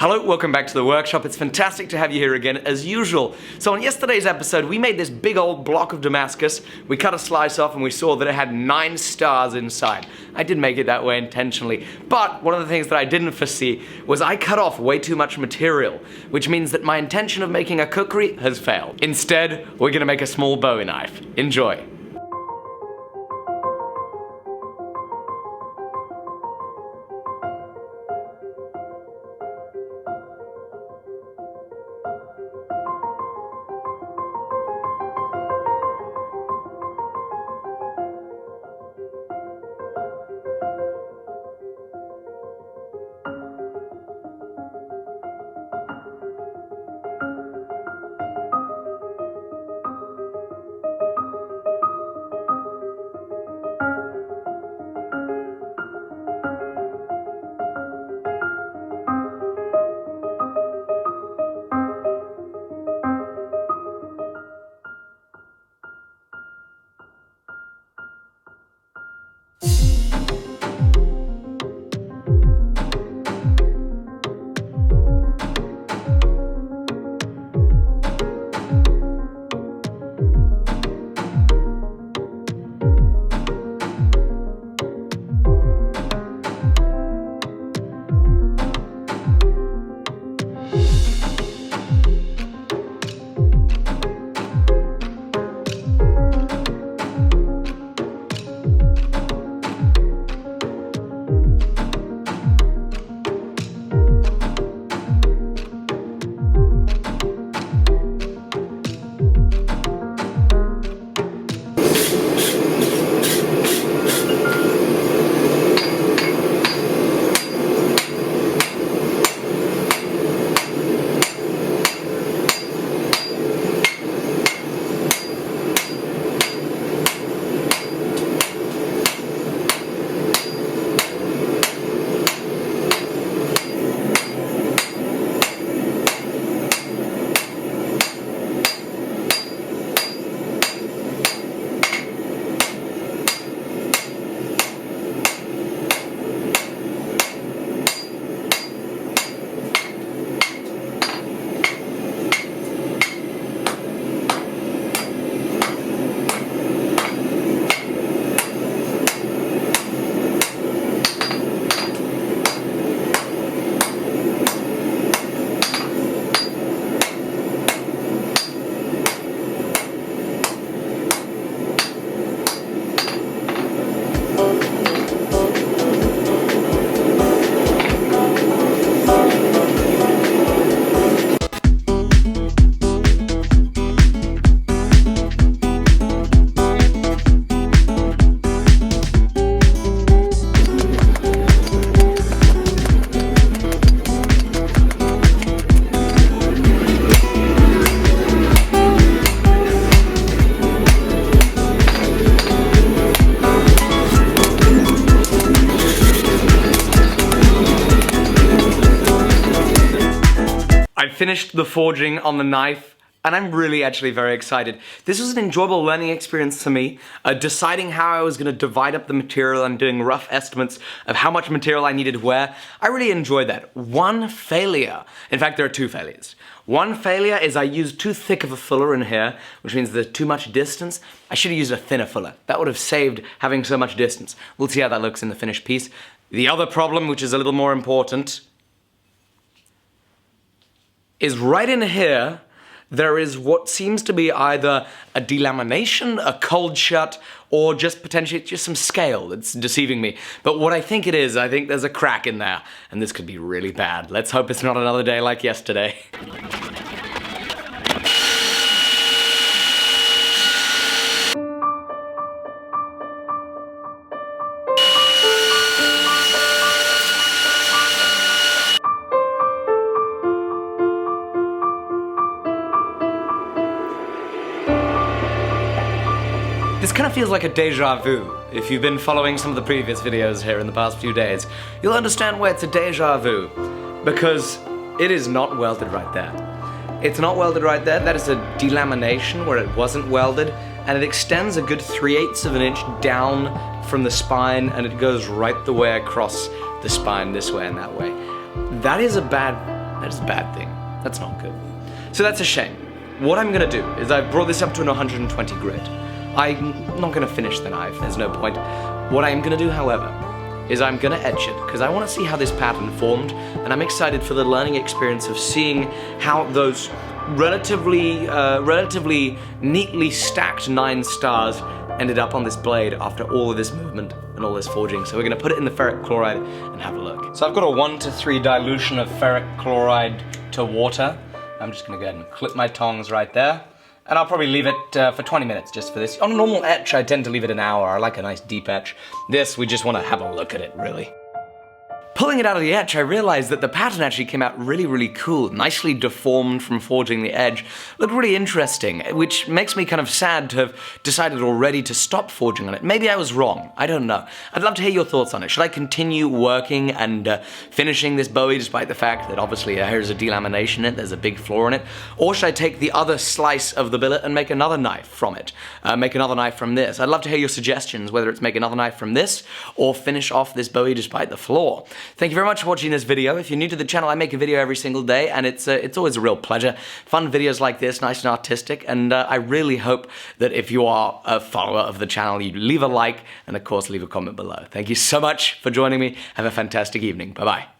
Hello, welcome back to the workshop. It's fantastic to have you here again, as usual. So on yesterday's episode, we made this big old block of Damascus. We cut a slice off and we saw that it had 9 stars inside. I did make it that way intentionally, but one of the things that I didn't foresee was I cut off way too much material, which means that my intention of making a cookery has failed. Instead, we're gonna make a small Bowie knife. Enjoy. Finished the forging on the knife, and I'm really actually very excited. This was an enjoyable learning experience to me, deciding how I was going to divide up the material and doing rough estimates of how much material I needed where. I really enjoyed that. One failure, in fact there are 2 failures. One failure is I used too thick of a fuller in here, which means there's too much distance. I should have used a thinner fuller. That would have saved having so much distance. We'll see how that looks in the finished piece. The other problem, which is a little more important, is right in here, there is what seems to be either a delamination, a cold shut, or just potentially just some scale that's deceiving me. But what I think it is, I think there's a crack in there, and this could be really bad. Let's hope it's not another day like yesterday. This kind of feels like a deja vu. If you've been following some of the previous videos here in the past few days, you'll understand why it's a deja vu. Because it is not welded right there. It's not welded right there. That is a delamination where it wasn't welded, and it extends a good 3/8 of an inch down from the spine, and it goes right the way across the spine this way and that way. That is a bad That is a bad thing. That's not good. So that's a shame. What I'm gonna do is I've brought this up to an 120 grit. I'm not gonna finish the knife, there's no point. What I'm gonna do, however, is I'm gonna etch it, because I wanna see how this pattern formed, and I'm excited for the learning experience of seeing how those relatively neatly stacked 9 stars ended up on this blade after all of this movement and all this forging. So we're gonna put it in the ferric chloride and have a look. So I've got a 1:3 dilution of ferric chloride to water. I'm just gonna go ahead and clip my tongs right there. And I'll probably leave it for 20 minutes just for this. On a normal etch, I tend to leave it an hour. I like a nice deep etch. This, we just wanna have a look at it, really. Pulling it out of the etch, I realized that the pattern actually came out really, really cool, nicely deformed from forging the edge. Looked really interesting, which makes me kind of sad to have decided already to stop forging on it. Maybe I was wrong, I don't know. I'd love to hear your thoughts on it. Should I continue working and finishing this Bowie despite the fact that obviously here's a delamination in it, there's a big flaw in it? Or should I take the other slice of the billet and make another knife from it? Make another knife from this? I'd love to hear your suggestions, whether it's make another knife from this or finish off this Bowie despite the flaw. Thank you very much for watching this video. If you're new to the channel, I make a video every single day, and it's always a real pleasure. Fun videos like this, nice and artistic, and I really hope that if you are a follower of the channel, you leave a like, and of course leave a comment below. Thank you so much for joining me. Have a fantastic evening. Bye-bye.